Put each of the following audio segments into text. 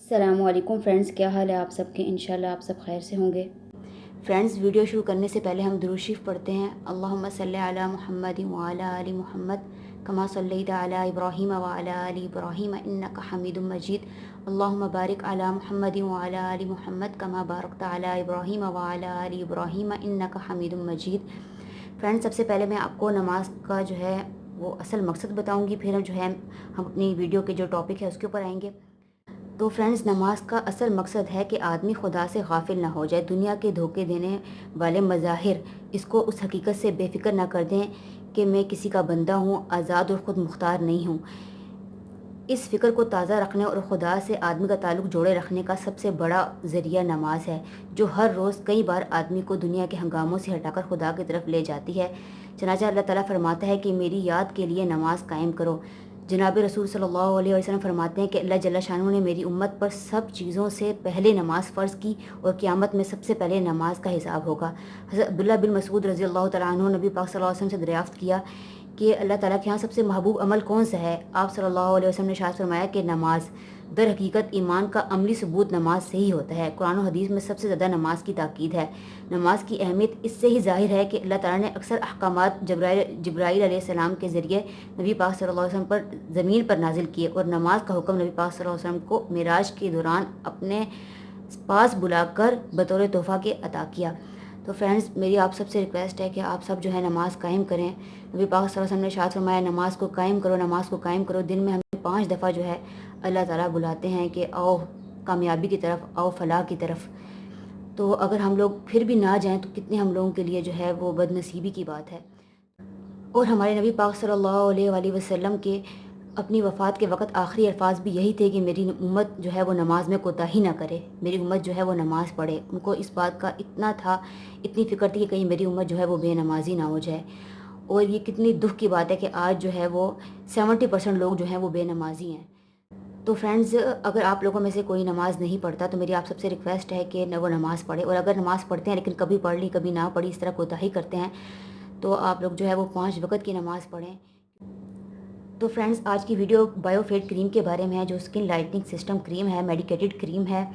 अस्सलामुअलैकुम फ्रेंड्स, क्या हाल है आप सबके। इंशाल्लाह आप सब खैर से होंगे। फ्रेंड्स, वीडियो शुरू करने से पहले हम दुरूद शरीफ पढ़ते हैं। अल्लाहुम्मा सल्ली अला मुहम्मद व अला आलि मुहम्मद कमा सल्लैता अला इब्राहीम व अला आलि इब्राहीम इन्नका हमीदुम मजीद। अल्लाहुम्मा बारिक अला मुहम्मद व अला आलि मुहम्मद कमा बारकता अला इब्राहीम व अला आलि इब्राहीम इन्नका हमीदुम मजीद। फ्रेंड्स, सबसे पहले मैं आपको नमाज का जो है वो असल मकसद बताऊंगी, फिर जो है हम अपनी वीडियो के जो टॉपिक है उसके ऊपर आएंगे। तो फ्रेंड्स, नमाज का असल मकसद है कि आदमी खुदा से गाफिल ना हो जाए। दुनिया के धोखे देने वाले मज़ाहिर इसको उस हकीकत से बेफिक्र ना कर दें कि मैं किसी का बंदा हूँ, आज़ाद और ख़ुद मुख्तार नहीं हूँ। इस फ़िक्र को ताज़ा रखने और खुदा से आदमी का ताल्लुक़ जोड़े रखने का सबसे बड़ा ज़रिया नमाज है, जो हर रोज़ कई बार आदमी को दुनिया के हंगामों से हटाकर खुदा की तरफ ले जाती है। चनाचा अल्लाह ताला फरमाता है कि मेरी याद के लिए नमाज कायम करो। जनाब रसूल सल्लल्लाहु अलैहि वसल्लम फरमाते हैं कि अल्लाह जल्ला शानहू ने मेरी उम्मत पर सब चीज़ों से पहले नमाज फ़र्ज़ की और क़यामत में सबसे पहले नमाज का हिसाब होगा। हज़रत अब्दुल्लाह बिन मसूद रज़ी अल्लाह तआला अन्हु नबी पाक सल्लल्लाहु अलैहि वसल्लम से दरियाफ़्त किया कि अल्लाह ताला के यहाँ सबसे महबूब अमल कौन सा है। आप सल्लल्लाहु अलैहि वसल्लम ने इरशाद फरमाया कि नमाज। दर हकीकत ईमान का अमली सबूत नमाज से ही होता है। कुरान और हदीस में सबसे ज़्यादा नमाज की ताकीद है। नमाज की अहमियत इससे ही ज़ाहिर है कि अल्लाह ताला ने अक्सर अहकामात जिब्राईल अलैहिस्सलाम के ज़रिए नबी पाक सल्लल्लाहु अलैहि वसल्लम पर ज़मीन पर नाजिल किए और नमाज का हुक्म नबी पाक सल्लल्लाहु अलैहि वसल्लम को मिराज के दौरान अपने पास बुलाकर बतौर तोहफ़ा के अता किया। तो फ्रेंड्स, मेरी आप सबसे रिक्वेस्ट है कि आप सब जो है नमाज़ कायम करें। नबी पाक सल्लल्लाहु अलैहि वसल्लम ने इरशाद फरमाया, नमाज को कायम करो, नमाज को कायम करो। दिन में हमें 5 दफ़ा जो है अल्लाह ताला बुलाते हैं कि आओ कामयाबी की तरफ, आओ फलाह की तरफ। तो अगर हम लोग फिर भी ना जाएं तो कितने हम लोगों के लिए जो है वो बदनसीबी की बात है। और हमारे नबी पाक सल्लल्लाहु अलैहि वसल्लम के अपनी वफ़ात के वक़्त आखिरी अल्फाज भी यही थे कि मेरी उम्मत जो है वो नमाज में कोताही ना करे, मेरी उम्मत जो है वो नमाज़ पढ़े। उनको इस बात का इतना था, इतनी फ़िक्र थी कि कहीं मेरी उम्मत जो है वो बेनमाजी ना हो जाए। और ये कितनी दुख की बात है कि आज जो है वो 70% लोग जो हैं वो बेनमाजी हैं। तो फ्रेंड्स, अगर आप लोगों में से कोई नमाज़ नहीं पढ़ता तो मेरी आप सबसे रिक्वेस्ट है कि वो नमाज़ पढ़े। और अगर नमाज़ पढ़ते हैं लेकिन कभी पढ़ ली कभी ना पढ़ी, इस तरह कोताही करते हैं, तो आप लोग जो है वो 5 वक़्त की नमाज़ पढ़ें। तो फ्रेंड्स, आज की वीडियो बायोफिट क्रीम के बारे में है, जो स्किन लाइटनिंग सिस्टम क्रीम है, मेडिकेटेड क्रीम है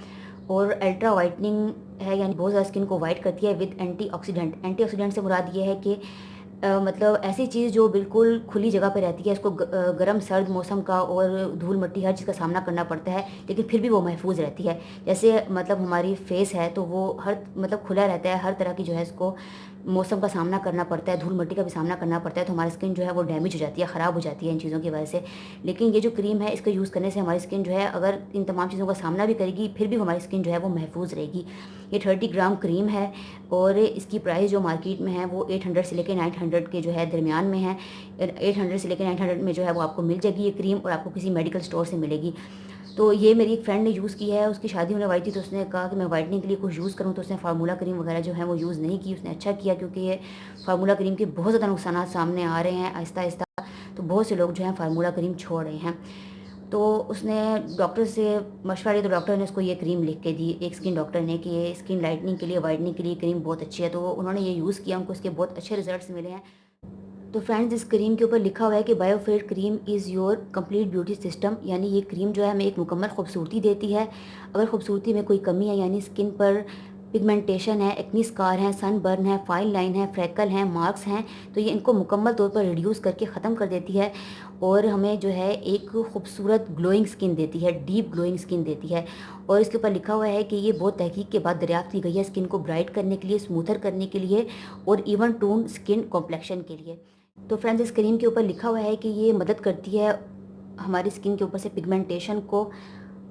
और अल्ट्रा वाइटनिंग है, यानी बहुत ज़्यादा स्किन को वाइट करती है विद एंटीऑक्सीडेंट। एंटीऑक्सीडेंट से मुराद ये है कि मतलब ऐसी चीज़ जो बिल्कुल खुली जगह पे रहती है, इसको गर्म सर्द मौसम का और धूल मिट्टी हर चीज़ का सामना करना पड़ता है, लेकिन फिर भी वो महफूज रहती है। जैसे मतलब हमारी फेस है तो वो हर मतलब खुला रहता है, हर तरह की जो है इसको मौसम का सामना करना पड़ता है, धूल मिट्टी का भी सामना करना पड़ता है, तो हमारी स्किन जो है वो डैमेज हो जाती है, ख़राब हो जाती है इन चीज़ों की वजह से। लेकिन ये जो क्रीम है, इसका यूज़ करने से हमारी स्किन जो है अगर इन तमाम चीज़ों का सामना भी करेगी, फिर भी हमारी स्किन जो है वो महफूज रहेगी। ये 30 ग्राम क्रीम है और इसकी प्राइस जो मार्केट में है वो 800 से लेकर 900 के जो है दरमियान में है। 800 से लेकर 900 में जो है वो आपको मिल जाएगी ये क्रीम, और आपको किसी मेडिकल स्टोर से मिलेगी। तो ये मेरी एक फ्रेंड ने यूज़ की है, उसकी शादी होने वाली थी, तो उसने कहा कि मैं वाइटनिंग के लिए कुछ यूज़ करूँ, तो उसने फार्मूला क्रीम वगैरह जो है वो यूज़ नहीं की। उसने अच्छा किया, क्योंकि ये फार्मूला क्रीम के बहुत ज़्यादा नुकसानात सामने आ रहे हैं आहिस्ता आहिस्ता, तो बहुत से लोग जो हैं फार्मूला क्रीम छोड़ रहे हैं। तो उसने डॉक्टर से मशवरा लिया, तो डॉक्टर ने उसको ये क्रीम लिख के दी, एक स्किन डॉक्टर ने, कि ये स्किन लाइटनिंग के लिए, वाइटनिंग के लिए क्रीम बहुत अच्छी है। तो उन्होंने ये यूज़ किया, उनको इसके बहुत अच्छे रिजल्ट्स मिले हैं। तो फ्रेंड्स, इस क्रीम के ऊपर लिखा हुआ है कि Biofit cream is your complete beauty system, यानी ये क्रीम जो है हमें एक मुकम्मल खूबसूरती देती है। अगर खूबसूरती में कोई कमी है, यानी स्किन पर पिगमेंटेशन है, एक्नी स्कार है, सन बर्न है, फाइन लाइन है, फ्रैकल हैं, मार्क्स हैं, तो ये इनको मुकम्मल तौर पर रिड्यूस करके ख़त्म कर देती है और हमें जो है एक खूबसूरत ग्लोइंग स्किन देती है, डीप ग्लोइंग स्किन देती है। और इसके ऊपर लिखा हुआ है कि ये बहुत तहकीक के बाद दरियाफ्त की गई है, स्किन को ब्राइट करने के लिए, स्मूथर करने के लिए और इवन टोन स्किन कॉम्प्लेक्शन के लिए। तो फ्रेंड्स, इस क्रीम के ऊपर लिखा हुआ है कि ये मदद करती है हमारी स्किन के ऊपर से पिगमेंटेशन को,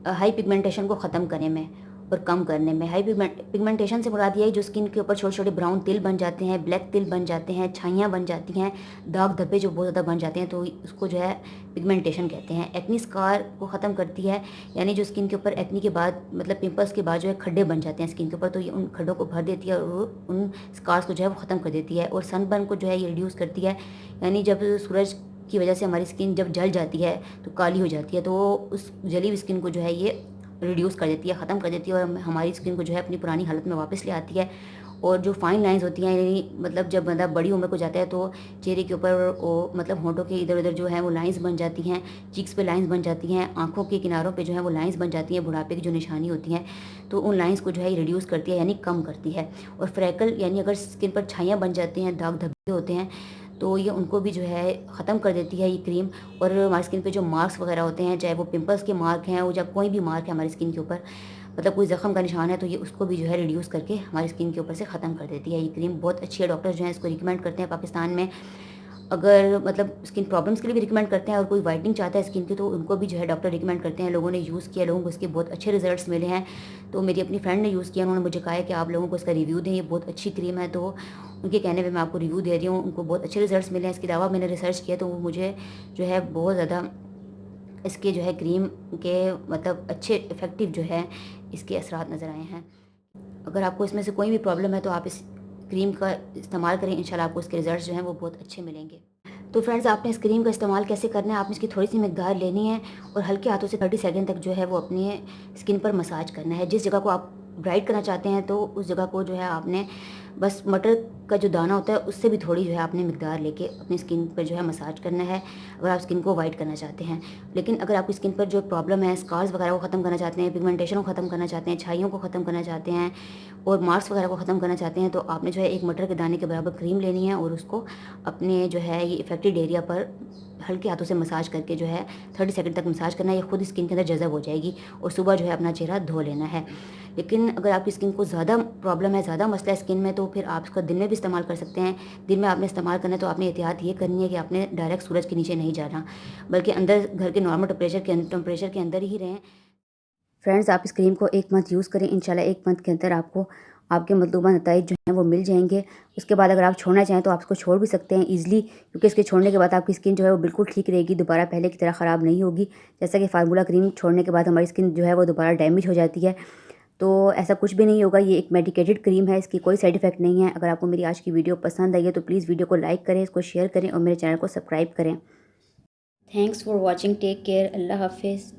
हाई पिगमेंटेशन को ख़त्म करने में और कम करने में। हाई पिगमेंटेशन से मुराद ये है जो स्किन के ऊपर छोटे छोटे ब्राउन तिल बन जाते हैं, ब्लैक तिल बन जाते हैं, छाइयाँ बन जाती हैं, दाग धब्बे जो बहुत ज़्यादा बन जाते हैं, तो उसको जो है पिगमेंटेशन कहते हैं। एक्नी स्कार को ख़त्म करती है, यानी जो स्किन के ऊपर एक्नी के बाद मतलब पिंपल्स के बाद जो है खड्डे बन जाते हैं स्किन के ऊपर, तो ये उन खड्डों को भर देती है और उन स्कार्स को जो है वो ख़त्म कर देती है। और सनबर्न को जो है ये रिड्यूस करती है, यानी जब सूरज की वजह से हमारी स्किन जब जल जाती है तो काली हो जाती है, तो उस जली हुई स्किन को जो है ये रिड्यूस कर देती है, ख़त्म कर देती है और हमारी स्किन को जो है अपनी पुरानी हालत में वापस ले आती है। और जो फाइन लाइंस होती हैं, यानी मतलब जब बंदा बड़ी उम्र को जाता है तो चेहरे के ऊपर वो मतलब होंठों के इधर उधर जो है वो लाइंस बन जाती हैं, चीक्स पे लाइंस बन जाती हैं, आँखों के किनारों पे जो है वो लाइंस बन जाती हैं, बुढ़ापे की जो निशानी होती हैं, तो उन लाइंस को जो है रिड्यूस करती है, यानी कम करती है। और फ्रैकल यानी अगर स्किन पर छाइयाँ बन जाती हैं, दाग धब्बे होते हैं, तो ये उनको भी जो है ख़त्म कर देती है ये क्रीम। और हमारी स्किन पे जो मार्क्स वगैरह होते हैं, चाहे वो पिंपल्स के मार्क हैं या कोई भी मार्क है हमारी स्किन के ऊपर, मतलब कोई ज़ख्म का निशान है, तो ये उसको भी जो है रिड्यूस करके हमारी स्किन के ऊपर से ख़त्म कर देती है। ये क्रीम बहुत अच्छी है, डॉक्टर जो है इसको रिकमेंड करते हैं पाकिस्तान में। अगर मतलब स्किन प्रॉब्लम्स के लिए भी रिकमेंड करते हैं और कोई वाइटनिंग चाहता है स्किन की, तो उनको भी जो है डॉक्टर रिकमेंड करते हैं। लोगों ने यूज़ किया, लोगों को इसके बहुत अच्छे रिजल्ट्स मिले हैं। तो मेरी अपनी फ्रेंड ने यूज़ किया, उन्होंने मुझे कहा है कि आप लोगों को इसका रिव्यू दें, ये बहुत अच्छी क्रीम है। तो उनके कहने पे मैं आपको रिव्यू दे रही हूँ। उनको बहुत अच्छे रिजल्ट्स मिले हैं। इसके अलावा मैंने रिसर्च किया, तो वो मुझे जो है बहुत ज़्यादा इसके जो है क्रीम के मतलब अच्छे इफ़ेक्टिव जो है इसके असरात नज़र आए हैं। अगर आपको इसमें से कोई भी प्रॉब्लम है तो आप इस क्रीम का इस्तेमाल करें, इंशाल्लाह आपको इसके रिज़ल्ट्स जो हैं वो बहुत अच्छे मिलेंगे। तो फ्रेंड्स, आपने इस क्रीम का इस्तेमाल कैसे करना है, आपने इसकी थोड़ी सी मकदार लेनी है और हल्के हाथों से 30 सेकंड तक जो है वो अपनी स्किन पर मसाज करना है। जिस जगह को आप ब्राइट करना चाहते हैं तो उस जगह को जो है आपने बस मटर का जो दाना होता है उससे भी थोड़ी जो है आपने मकदार लेके अपनी स्किन पर जो है मसाज करना है, अगर आप स्किन को वाइट करना चाहते हैं। लेकिन अगर आपकी स्किन पर जो प्रॉब्लम है, स्कार्स वगैरह को ख़त्म करना चाहते हैं, पिगमेंटेशन को ख़त्म करना चाहते हैं, छाइयों को ख़त्म करना चाहते हैं और मार्क्स वगैरह को ख़त्म करना चाहते हैं, तो आपने जो है एक मटर के दाने के बराबर क्रीम लेनी है और उसको अपने जो है ये इफेक्टेड एरिया पर हल्के हाथों से मसाज करके जो है 30 सेकंड तक मसाज करना है। ये खुद स्किन के अंदर जज़ब हो जाएगी और सुबह जो है अपना चेहरा धो लेना है। लेकिन अगर आपकी स्किन को ज़्यादा प्रॉब्लम है, ज़्यादा मसला है स्किन में, तो फिर आप इसका दिन में भी इस्तेमाल कर सकते हैं। दिन में आपने इस्तेमाल करना है तो आपने एहतियात ये करनी है कि आपने डायरेक्ट सूरज के नीचे नहीं जाना, बल्कि अंदर घर के नॉर्मल टेम्परेचर के अंदर ही रहें। फ्रेंड्स, आप इस क्रीम को 1 मंथ यूज़ करें, इंशाल्लाह 1 मंथ के अंदर आपको आपके मतलूबा नताइज जो हैं वो मिल जाएंगे। उसके बाद अगर आप छोड़ना चाहें तो आप इसको छोड़ भी सकते हैं ईज़िली, क्योंकि इसके छोड़ने के बाद आपकी स्किन जो है वो बिल्कुल ठीक रहेगी, दोबारा पहले की तरह ख़राब नहीं होगी। जैसा कि फार्मूला क्रीम छोड़ने के बाद हमारी स्किन जो है वो दोबारा डैमेज हो जाती है, तो ऐसा कुछ भी नहीं होगा। ये एक मेडिकेटेड क्रीम है, इसकी कोई साइड इफ़ेक्ट नहीं है। अगर आपको मेरी आज की वीडियो पसंद आई है तो प्लीज़ वीडियो को लाइक करें, इसको शेयर करें और मेरे चैनल को सब्सक्राइब करें। Thanks for watching, take care, अल्लाह हाफिज़।